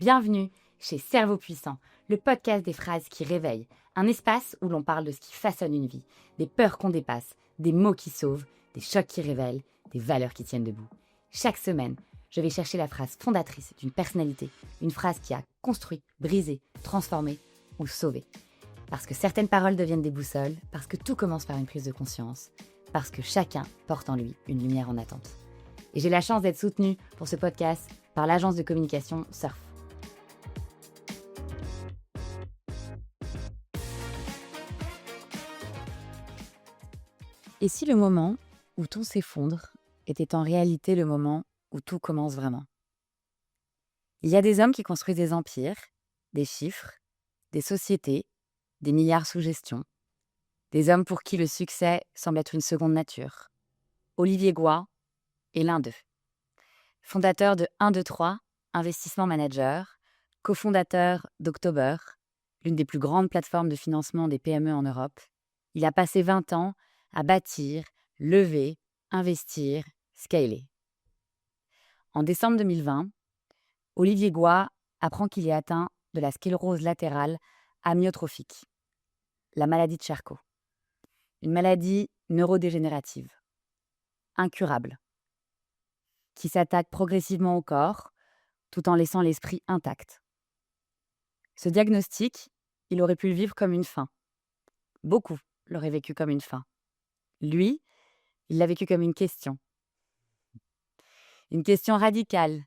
Bienvenue chez Cerveau Puissant, le podcast des phrases qui réveillent, un espace où l'on parle de ce qui façonne une vie, des peurs qu'on dépasse, des mots qui sauvent, des chocs qui révèlent, des valeurs qui tiennent debout. Chaque semaine, je vais chercher la phrase fondatrice d'une personnalité, une phrase qui a construit, brisé, transformé ou sauvé. Parce que certaines paroles deviennent des boussoles, parce que tout commence par une prise de conscience, parce que chacun porte en lui une lumière en attente. Et j'ai la chance d'être soutenue pour ce podcast par l'agence de communication Surf. Et si le moment où tout s'effondre était en réalité le moment où tout commence vraiment? Il y a des hommes qui construisent des empires, des chiffres, des sociétés, des milliards sous gestion. Des hommes pour qui le succès semble être une seconde nature. Olivier Goy est l'un d'eux. Fondateur de 123, Investissement Manager, cofondateur d'October, l'une des plus grandes plateformes de financement des PME en Europe, il a passé 20 ans à bâtir, lever, investir, scaler. En décembre 2020, Olivier Goy apprend qu'il est atteint de la sclérose latérale amyotrophique, la maladie de Charcot. Une maladie neurodégénérative, incurable, qui s'attaque progressivement au corps, tout en laissant l'esprit intact. Ce diagnostic, il aurait pu le vivre comme une fin. Beaucoup l'auraient vécu comme une fin. Lui, il l'a vécu comme une question. Une question radicale,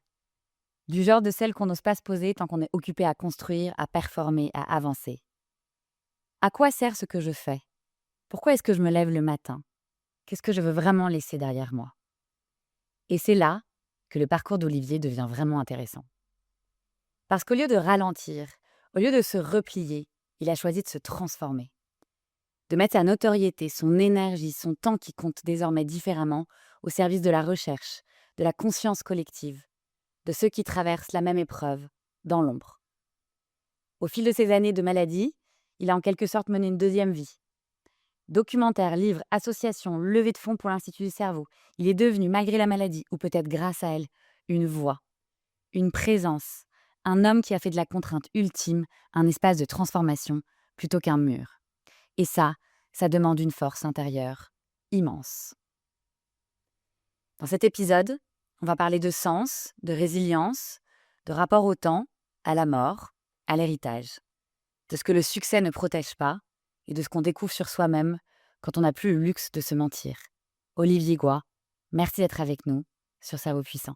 du genre de celle qu'on n'ose pas se poser tant qu'on est occupé à construire, à performer, à avancer. À quoi sert ce que je fais? Pourquoi est-ce que je me lève le matin? Qu'est-ce que je veux vraiment laisser derrière moi? Et c'est là que le parcours d'Olivier devient vraiment intéressant. Parce qu'au lieu de ralentir, au lieu de se replier, il a choisi de se transformer. De mettre sa notoriété, son énergie, son temps qui compte désormais différemment au service de la recherche, de la conscience collective, de ceux qui traversent la même épreuve, dans l'ombre. Au fil de ces années de maladie, il a en quelque sorte mené une deuxième vie. Documentaires, livres, associations, levée de fonds pour l'Institut du cerveau, il est devenu, malgré la maladie, ou peut-être grâce à elle, une voix, une présence, un homme qui a fait de la contrainte ultime un espace de transformation plutôt qu'un mur. Et ça demande une force intérieure immense. Dans cet épisode, on va parler de sens, de résilience, de rapport au temps, à la mort, à l'héritage, de ce que le succès ne protège pas et de ce qu'on découvre sur soi-même quand on n'a plus le luxe de se mentir. Olivier Goy, merci d'être avec nous sur Cerveau Puissant.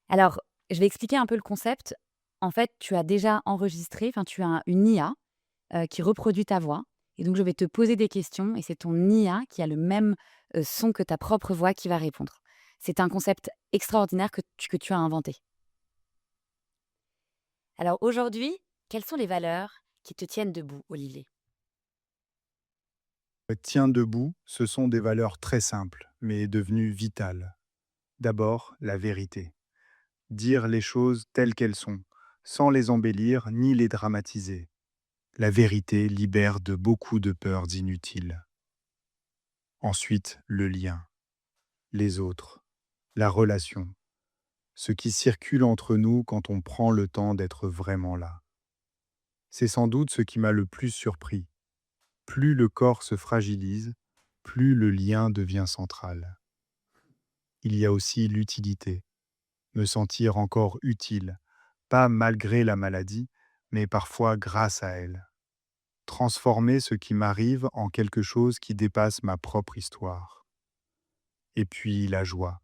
Alors, je vais expliquer un peu le concept. En fait, tu as déjà enregistré, tu as une IA qui reproduit ta voix. Et donc, je vais te poser des questions et c'est ton IA qui a le même son que ta propre voix qui va répondre. C'est un concept extraordinaire que tu as inventé. Alors aujourd'hui, quelles sont les valeurs qui te tiennent debout, Olivier? Tient debout, ce sont des valeurs très simples, mais devenues vitales. D'abord, la vérité. Dire les choses telles qu'elles sont, sans les embellir ni les dramatiser. La vérité libère de beaucoup de peurs inutiles. Ensuite, le lien. Les autres. La relation. Ce qui circule entre nous quand on prend le temps d'être vraiment là. C'est sans doute ce qui m'a le plus surpris. Plus le corps se fragilise, plus le lien devient central. Il y a aussi l'utilité, me sentir encore utile, pas malgré la maladie, mais parfois grâce à elle. Transformer ce qui m'arrive en quelque chose qui dépasse ma propre histoire. Et puis la joie,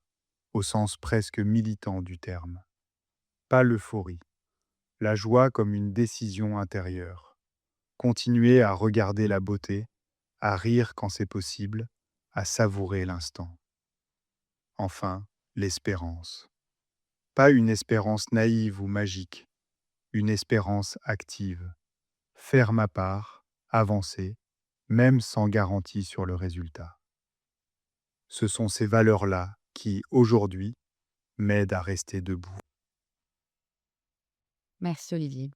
au sens presque militant du terme. Pas l'euphorie, la joie comme une décision intérieure. Continuer à regarder la beauté, à rire quand c'est possible, à savourer l'instant. Enfin, l'espérance. Pas une espérance naïve ou magique, une espérance active. Faire ma part, avancer, même sans garantie sur le résultat. Ce sont ces valeurs-là qui, aujourd'hui, m'aident à rester debout. Merci Olivier.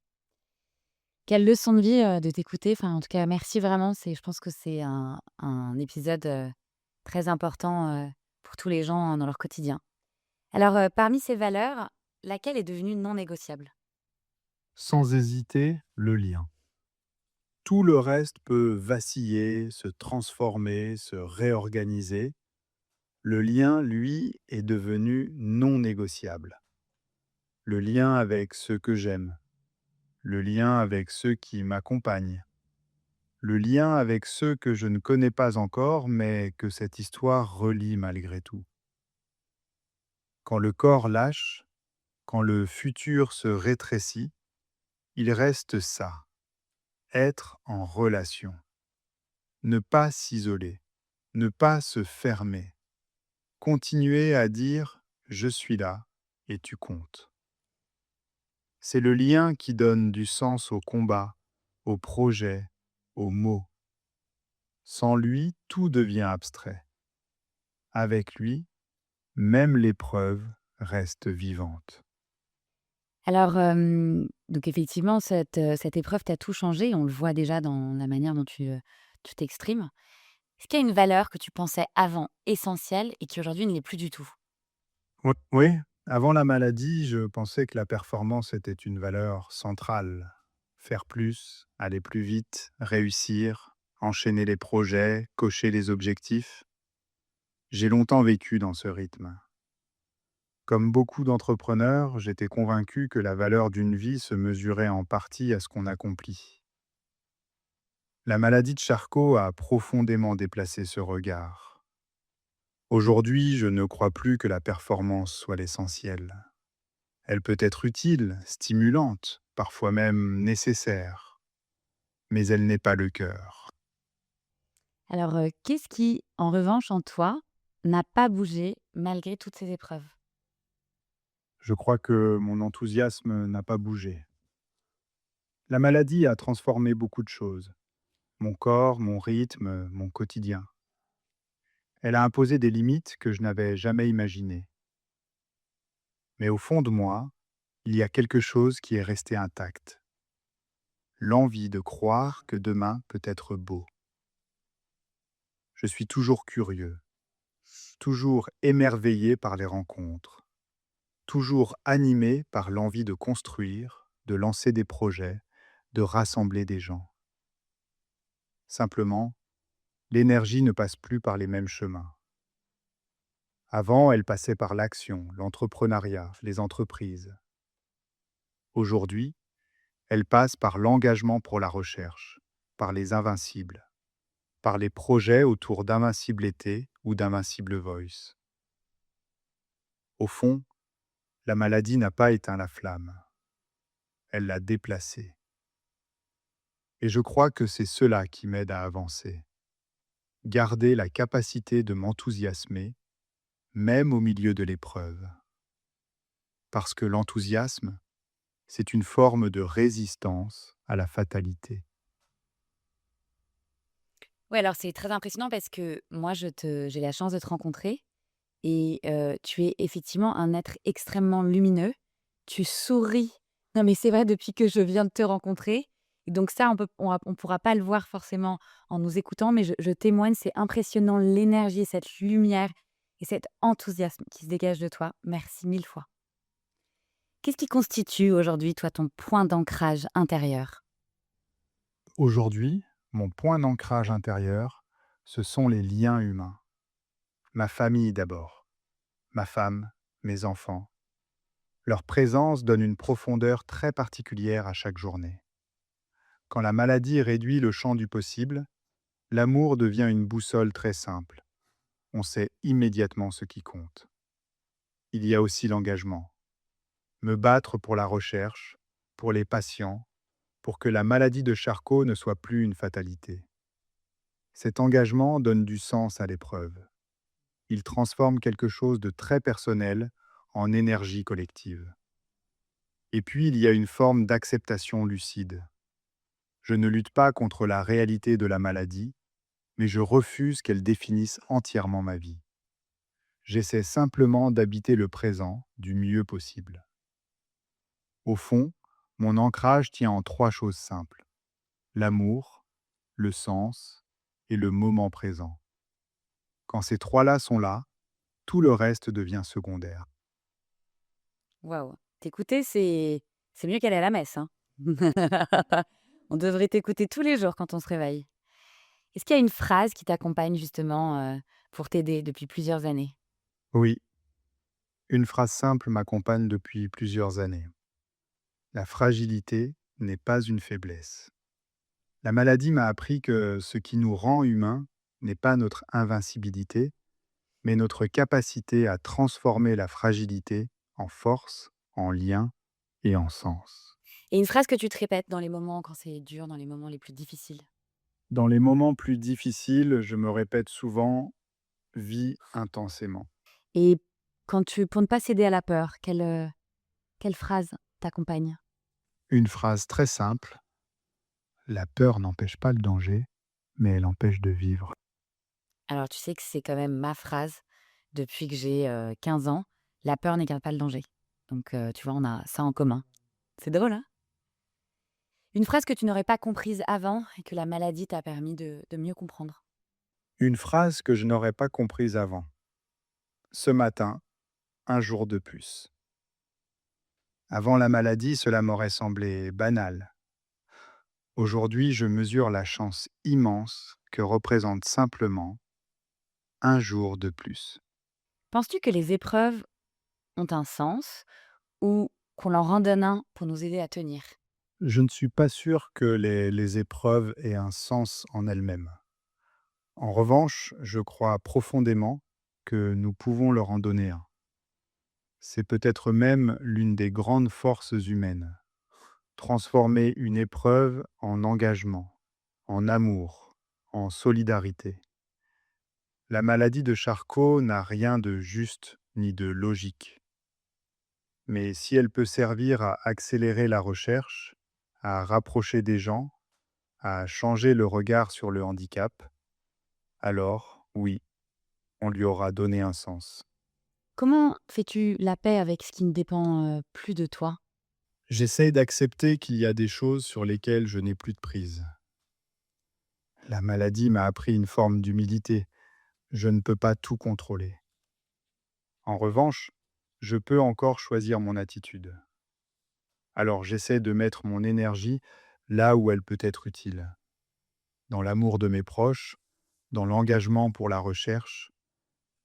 Quelle leçon de vie de t'écouter. En tout cas, merci vraiment. Je pense que c'est un épisode très important pour tous les gens dans leur quotidien. Alors, parmi ces valeurs, laquelle est devenue non négociable? Sans hésiter, le lien. Tout le reste peut vaciller, se transformer, se réorganiser. Le lien, lui, est devenu non négociable. Le lien avec ceux que j'aime, le lien avec ceux qui m'accompagnent, le lien avec ceux que je ne connais pas encore, mais que cette histoire relie malgré tout. Quand le corps lâche, quand le futur se rétrécit, il reste ça, être en relation. Ne pas s'isoler, ne pas se fermer, continuer à dire «je suis là et tu comptes». C'est le lien qui donne du sens au combat, au projet, aux mots. Sans lui, tout devient abstrait. Avec lui, même l'épreuve reste vivante. Alors, donc effectivement, cette épreuve t'a tout changé, on le voit déjà dans la manière dont tu t'exprimes. Est-ce qu'il y a une valeur que tu pensais avant essentielle et qui aujourd'hui ne l'est plus du tout? Oui, avant la maladie, je pensais que la performance était une valeur centrale. Faire plus, aller plus vite, réussir, enchaîner les projets, cocher les objectifs. J'ai longtemps vécu dans ce rythme. Comme beaucoup d'entrepreneurs, j'étais convaincu que la valeur d'une vie se mesurait en partie à ce qu'on accomplit. La maladie de Charcot a profondément déplacé ce regard. Aujourd'hui, je ne crois plus que la performance soit l'essentiel. Elle peut être utile, stimulante, parfois même nécessaire, mais elle n'est pas le cœur. Alors, qu'est-ce qui, en revanche, en toi, n'a pas bougé malgré toutes ces épreuves? Je crois que mon enthousiasme n'a pas bougé. La maladie a transformé beaucoup de choses. Mon corps, mon rythme, mon quotidien. Elle a imposé des limites que je n'avais jamais imaginées. Mais au fond de moi, il y a quelque chose qui est resté intact. L'envie de croire que demain peut être beau. Je suis toujours curieux, toujours émerveillé par les rencontres, toujours animé par l'envie de construire, de lancer des projets, de rassembler des gens. Simplement, l'énergie ne passe plus par les mêmes chemins. Avant, elle passait par l'action, l'entrepreneuriat, les entreprises. Aujourd'hui, elle passe par l'engagement pour la recherche, par les invincibles, par les projets autour d'Invincible Été ou d'Invincible Voice. Au fond, la maladie n'a pas éteint la flamme, elle l'a déplacée. Et je crois que c'est cela qui m'aide à avancer. Garder la capacité de m'enthousiasmer, même au milieu de l'épreuve. Parce que l'enthousiasme, c'est une forme de résistance à la fatalité. Ouais, alors c'est très impressionnant parce que moi, j'ai la chance de te rencontrer et tu es effectivement un être extrêmement lumineux. Tu souris. Non, mais c'est vrai depuis que je viens de te rencontrer et donc ça, on pourra pas le voir forcément en nous écoutant, mais je témoigne, c'est impressionnant l'énergie, cette lumière et cet enthousiasme qui se dégage de toi. Merci 1000 fois. Qu'est-ce qui constitue aujourd'hui, toi, ton point d'ancrage intérieur? Aujourd'hui, mon point d'ancrage intérieur, ce sont les liens humains. Ma famille d'abord, ma femme, mes enfants. Leur présence donne une profondeur très particulière à chaque journée. Quand la maladie réduit le champ du possible, l'amour devient une boussole très simple. On sait immédiatement ce qui compte. Il y a aussi l'engagement. Me battre pour la recherche, pour les patients, pour que la maladie de Charcot ne soit plus une fatalité. Cet engagement donne du sens à l'épreuve. Il transforme quelque chose de très personnel en énergie collective. Et puis, il y a une forme d'acceptation lucide. Je ne lutte pas contre la réalité de la maladie, mais je refuse qu'elle définisse entièrement ma vie. J'essaie simplement d'habiter le présent du mieux possible. Au fond, mon ancrage tient en trois choses simples: l'amour, le sens et le moment présent. Quand ces trois-là sont là, tout le reste devient secondaire. Waouh! T'écouter, c'est mieux qu'aller à la messe, hein. On devrait t'écouter tous les jours quand on se réveille. Est-ce qu'il y a une phrase qui t'accompagne justement, pour t'aider depuis plusieurs années? Oui, une phrase simple m'accompagne depuis plusieurs années. La fragilité n'est pas une faiblesse. La maladie m'a appris que ce qui nous rend humains n'est pas notre invincibilité, mais notre capacité à transformer la fragilité en force, en lien et en sens. Et une phrase que tu te répètes dans les moments quand c'est dur, dans les moments les plus difficiles? Dans les moments plus difficiles, je me répète souvent: vis intensément. Et quand tu pour ne pas céder à la peur, quelle phrase t'accompagne? Une phrase très simple: la peur n'empêche pas le danger, mais elle empêche de vivre. Alors tu sais que c'est quand même ma phrase depuis que j'ai, 15 ans. La peur n'égale pas le danger. Donc tu vois, on a ça en commun. C'est drôle, hein? Une phrase que tu n'aurais pas comprise avant et que la maladie t'a permis de mieux comprendre? Une phrase que je n'aurais pas comprise avant. Ce matin, un jour de plus. Avant la maladie, cela m'aurait semblé banal. Aujourd'hui, je mesure la chance immense que représente simplement un jour de plus. Penses-tu que les épreuves ont un sens ou qu'on leur en donne un pour nous aider à tenir? Je ne suis pas sûr que les épreuves aient un sens en elles-mêmes. En revanche, je crois profondément que nous pouvons leur en donner un. C'est peut-être même l'une des grandes forces humaines. Transformer une épreuve en engagement, en amour, en solidarité. La maladie de Charcot n'a rien de juste ni de logique. Mais si elle peut servir à accélérer la recherche, à rapprocher des gens, à changer le regard sur le handicap, alors oui, on lui aura donné un sens. Comment fais-tu la paix avec ce qui ne dépend, plus de toi? J'essaye d'accepter qu'il y a des choses sur lesquelles je n'ai plus de prise. La maladie m'a appris une forme d'humilité. Je ne peux pas tout contrôler. En revanche, je peux encore choisir mon attitude. Alors j'essaie de mettre mon énergie là où elle peut être utile, dans l'amour de mes proches, dans l'engagement pour la recherche,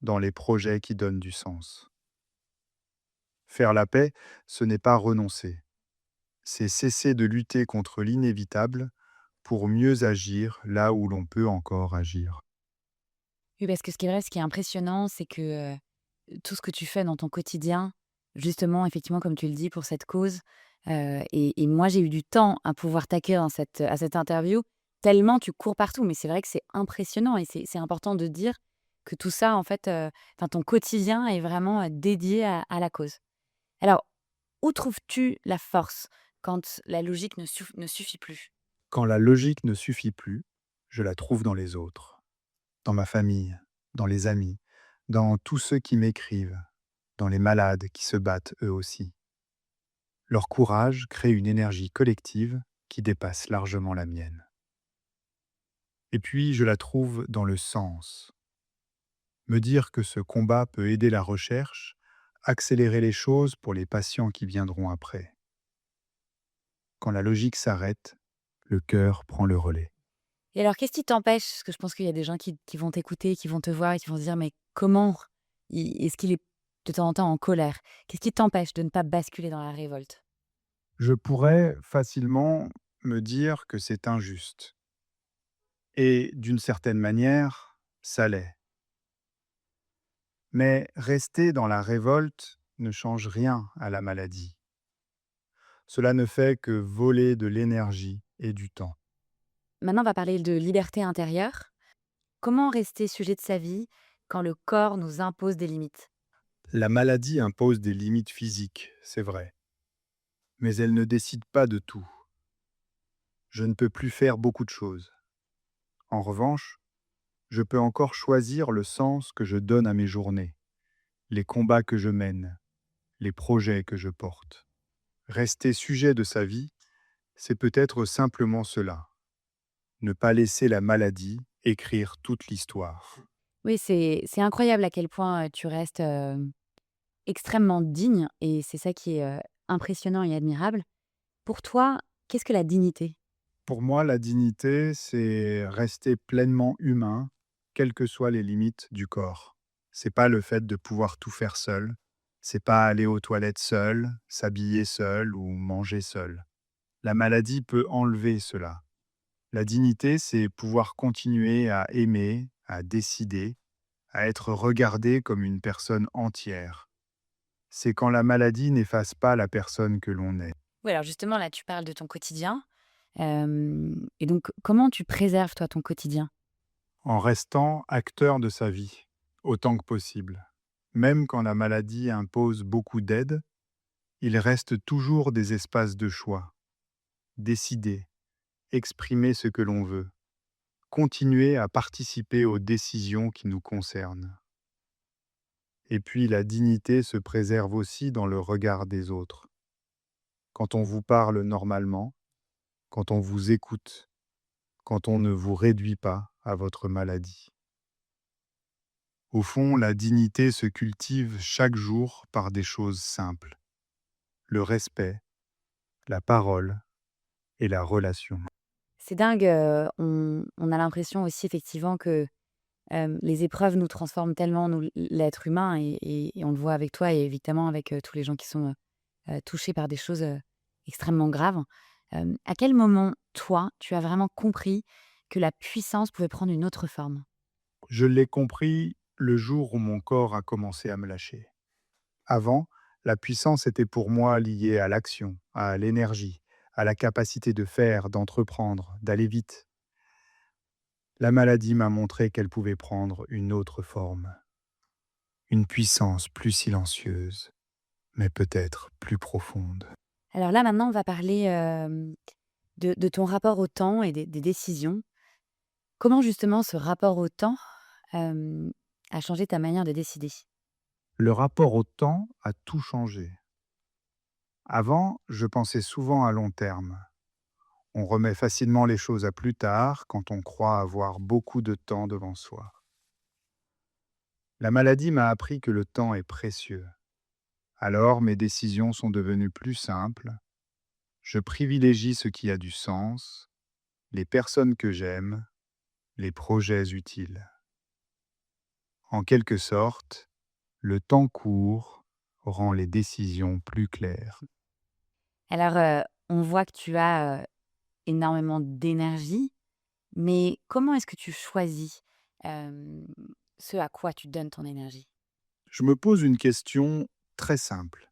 dans les projets qui donnent du sens. Faire la paix, ce n'est pas renoncer, c'est cesser de lutter contre l'inévitable pour mieux agir là où l'on peut encore agir. Oui, parce que ce qui est vrai, ce qui est impressionnant, c'est que, tout ce que tu fais dans ton quotidien, justement, effectivement, comme tu le dis, pour cette cause, et moi, j'ai eu du temps à pouvoir t'accueillir dans cette interview, tellement tu cours partout. Mais c'est vrai que c'est impressionnant et c'est important de dire que tout ça, en fait, enfin, ton quotidien est vraiment, dédié à la cause. Alors, où trouves-tu la force quand la logique ne suffit plus? Quand la logique ne suffit plus, je la trouve dans les autres, dans ma famille, dans les amis, dans tous ceux qui m'écrivent, dans les malades qui se battent eux aussi. Leur courage crée une énergie collective qui dépasse largement la mienne. Et puis, je la trouve dans le sens. Me dire que ce combat peut aider la recherche, accélérer les choses pour les patients qui viendront après. Quand la logique s'arrête, le cœur prend le relais. Et alors, qu'est-ce qui t'empêche? Parce que je pense qu'il y a des gens qui vont t'écouter, qui vont te voir et qui vont se dire: «Mais comment est-ce qu'il est de temps en temps en colère?» Qu'est-ce qui t'empêche de ne pas basculer dans la révolte? Je pourrais facilement me dire que c'est injuste. Et d'une certaine manière, ça l'est. Mais rester dans la révolte ne change rien à la maladie. Cela ne fait que voler de l'énergie et du temps. Maintenant, on va parler de liberté intérieure. Comment rester sujet de sa vie quand le corps nous impose des limites? La maladie impose des limites physiques, c'est vrai, mais elle ne décide pas de tout. Je ne peux plus faire beaucoup de choses. En revanche, je peux encore choisir le sens que je donne à mes journées, les combats que je mène, les projets que je porte. Rester sujet de sa vie, c'est peut-être simplement cela, ne pas laisser la maladie écrire toute l'histoire. Oui, c'est incroyable à quel point, tu restes, extrêmement digne et c'est ça qui est, impressionnant et admirable. Pour toi, qu'est-ce que la dignité? Pour moi, la dignité, c'est rester pleinement humain, quelles que soient les limites du corps. C'est pas le fait de pouvoir tout faire seul. C'est pas aller aux toilettes seul, s'habiller seul ou manger seul. La maladie peut enlever cela. La dignité, c'est pouvoir continuer à aimer, à décider, à être regardé comme une personne entière. C'est quand la maladie n'efface pas la personne que l'on est. Oui, alors justement, là, tu parles de ton quotidien. Et donc, comment tu préserves, toi, ton quotidien? En restant acteur de sa vie, autant que possible. Même quand la maladie impose beaucoup d'aide, il reste toujours des espaces de choix. Décider, exprimer ce que l'on veut, continuer à participer aux décisions qui nous concernent. Et puis la dignité se préserve aussi dans le regard des autres. Quand on vous parle normalement, quand on vous écoute, quand on ne vous réduit pas à votre maladie. Au fond, la dignité se cultive chaque jour par des choses simples. Le respect, la parole et la relation. C'est dingue, on a l'impression aussi effectivement que, les épreuves nous transforment tellement, nous, l'être humain et on le voit avec toi et évidemment avec, tous les gens qui sont, touchés par des choses, extrêmement graves. À quel moment, toi, tu as vraiment compris que la puissance pouvait prendre une autre forme? Je l'ai compris le jour où mon corps a commencé à me lâcher. Avant, la puissance était pour moi liée à l'action, à l'énergie, à la capacité de faire, d'entreprendre, d'aller vite. La maladie m'a montré qu'elle pouvait prendre une autre forme, une puissance plus silencieuse, mais peut-être plus profonde. Alors là, maintenant, on va parler, de ton rapport au temps et des décisions. Comment justement ce rapport au temps, hem, a changé ta manière de décider? Le rapport au temps a tout changé. Avant, je pensais souvent à long terme. On remet facilement les choses à plus tard quand on croit avoir beaucoup de temps devant soi. La maladie m'a appris que le temps est précieux. Alors mes décisions sont devenues plus simples. Je privilégie ce qui a du sens, les personnes que j'aime, les projets utiles. En quelque sorte, le temps court rend les décisions plus claires. Alors, on voit que tu as, énormément d'énergie, mais comment est-ce que tu choisis, hem, ce à quoi tu donnes ton énergie? Je me pose une question très simple.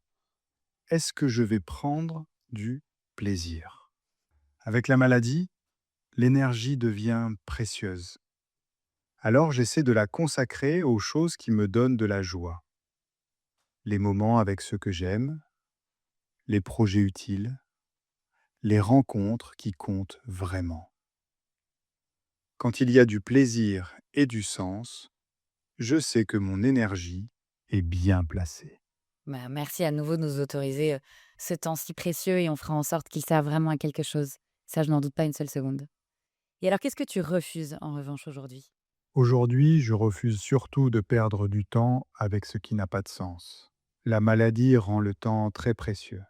Est-ce que je vais prendre du plaisir? Avec la maladie, l'énergie devient précieuse. Alors j'essaie de la consacrer aux choses qui me donnent de la joie. Les moments avec ceux que j'aime, les projets utiles, les rencontres qui comptent vraiment. Quand il y a du plaisir et du sens, je sais que mon énergie est bien placée. Bah, merci à nouveau de nous autoriser, ce temps si précieux et on fera en sorte qu'il serve vraiment à quelque chose. Ça, je n'en doute pas une seule seconde. Et alors qu'est-ce que tu refuses en revanche aujourd'hui? Aujourd'hui, je refuse surtout de perdre du temps avec ce qui n'a pas de sens. La maladie rend le temps très précieux.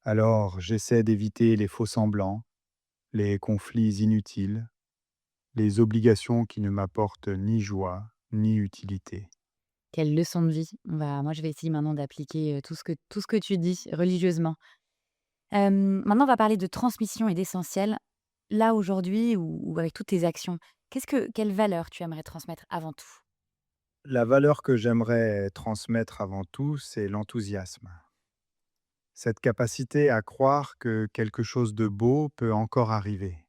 Alors, j'essaie d'éviter les faux-semblants, les conflits inutiles, les obligations qui ne m'apportent ni joie ni utilité. Quelle leçon de vie. Moi, je vais essayer maintenant d'appliquer, tout ce que tu dis religieusement. Maintenant, on va parler de transmission et d'essentiel. Là, aujourd'hui ou avec toutes tes actions, quelle valeur tu aimerais transmettre avant tout? La valeur que j'aimerais transmettre avant tout, c'est l'enthousiasme. Cette capacité à croire que quelque chose de beau peut encore arriver,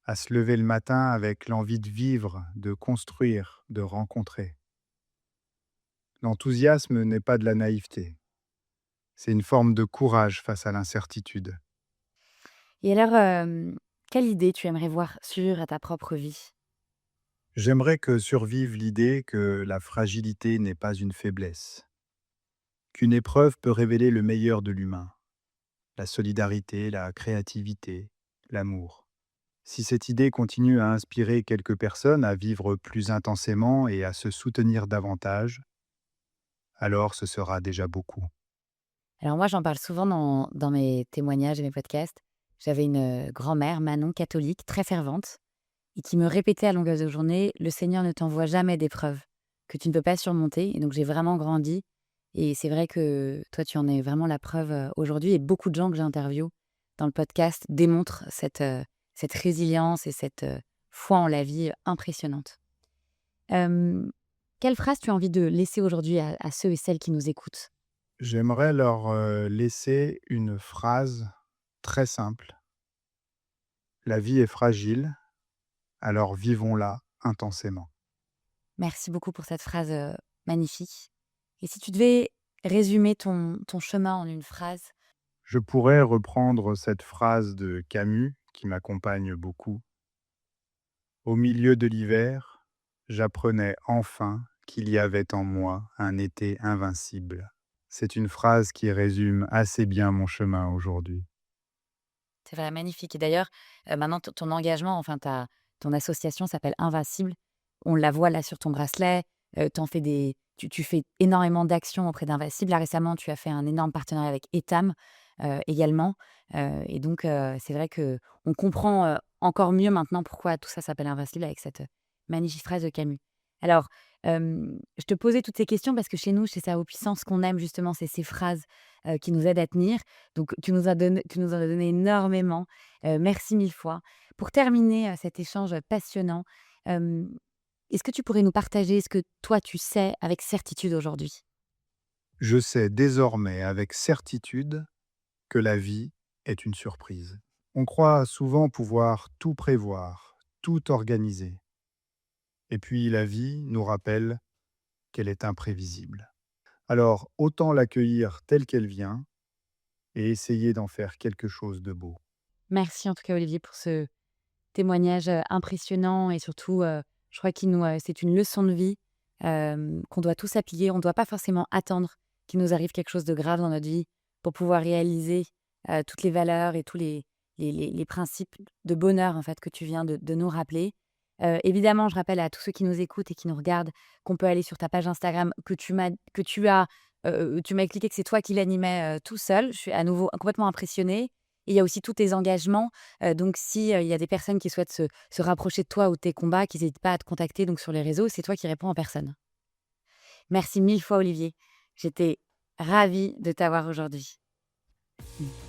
à se lever le matin avec l'envie de vivre, de construire, de rencontrer. L'enthousiasme n'est pas de la naïveté, c'est une forme de courage face à l'incertitude. Et alors, quelle idée tu aimerais voir sur à ta propre vie? J'aimerais que survive l'idée que la fragilité n'est pas une faiblesse, qu'une épreuve peut révéler le meilleur de l'humain, la solidarité, la créativité, l'amour. Si cette idée continue à inspirer quelques personnes à vivre plus intensément et à se soutenir davantage, alors ce sera déjà beaucoup. Alors moi, j'en parle souvent dans mes témoignages et mes podcasts. J'avais une grand-mère, Manon, catholique, très fervente, et qui me répétait à longueur de journée: «Le Seigneur ne t'envoie jamais d'épreuves que tu ne peux pas surmonter», et donc j'ai vraiment grandi, et c'est vrai que toi, tu en es vraiment la preuve, aujourd'hui, et beaucoup de gens que j'interviewe dans le podcast démontrent cette résilience et cette, foi en la vie, impressionnante. Hem, Quelle phrase tu as envie de laisser aujourd'hui à ceux et celles qui nous écoutent? J'aimerais leur laisser une phrase très simple. La vie est fragile, alors vivons-la intensément. Merci beaucoup pour cette phrase, magnifique, et si tu devais résumer ton chemin en une phrase? Je pourrais reprendre cette phrase de Camus qui m'accompagne beaucoup. Au milieu de l'hiver, j'apprenais enfin qu'il y avait en moi un été invincible. C'est une phrase qui résume assez bien mon chemin aujourd'hui. C'est vrai, magnifique, et d'ailleurs, maintenant ton engagement, enfin ton association s'appelle Invincible. On la voit là sur ton bracelet, tu fais énormément d'actions auprès d'Invincible. Là, récemment, tu as fait un énorme partenariat avec Etam, également, et donc c'est vrai qu'on comprend, encore mieux maintenant pourquoi tout ça s'appelle Invincible avec cette, magnifique phrase de Camus. Alors, je te posais toutes ces questions parce que chez nous, chez Cerveau Puissant, ce qu'on aime justement, c'est ces phrases, qui nous aident à tenir. Donc tu nous en as donné énormément, merci 1000 fois. Pour terminer, cet échange passionnant, hem, est-ce que tu pourrais nous partager ce que toi tu sais avec certitude aujourd'hui? Je sais désormais avec certitude que la vie est une surprise. On croit souvent pouvoir tout prévoir, tout organiser. Et puis la vie nous rappelle qu'elle est imprévisible. Alors autant l'accueillir telle qu'elle vient et essayer d'en faire quelque chose de beau. Merci en tout cas Olivier pour ce témoignage, impressionnant, et surtout, je crois qu'il nous, c'est une leçon de vie, qu'on doit tous appliquer. On ne doit pas forcément attendre qu'il nous arrive quelque chose de grave dans notre vie pour pouvoir réaliser, toutes les valeurs et tous les principes de bonheur, en fait, que tu viens de nous rappeler. Évidemment, je rappelle à tous ceux qui nous écoutent et qui nous regardent qu'on peut aller sur ta page Instagram tu m'as expliqué que c'est toi qui l'animais, tout seul. Je suis à nouveau complètement impressionnée, et il y a aussi tous tes engagements. Donc si, il y a des personnes qui souhaitent se rapprocher de toi ou de tes combats, qu'ils hésitent pas à te contacter donc sur les réseaux, c'est toi qui réponds en personne. Merci 1000 fois Olivier. J'étais ravie de t'avoir aujourd'hui.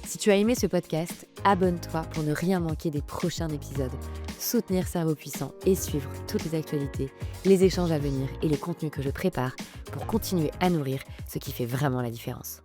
Si tu as aimé ce podcast, abonne-toi pour ne rien manquer des prochains épisodes. Soutenir Cerveau Puissant et suivre toutes les actualités, les échanges à venir et les contenus que je prépare pour continuer à nourrir ce qui fait vraiment la différence.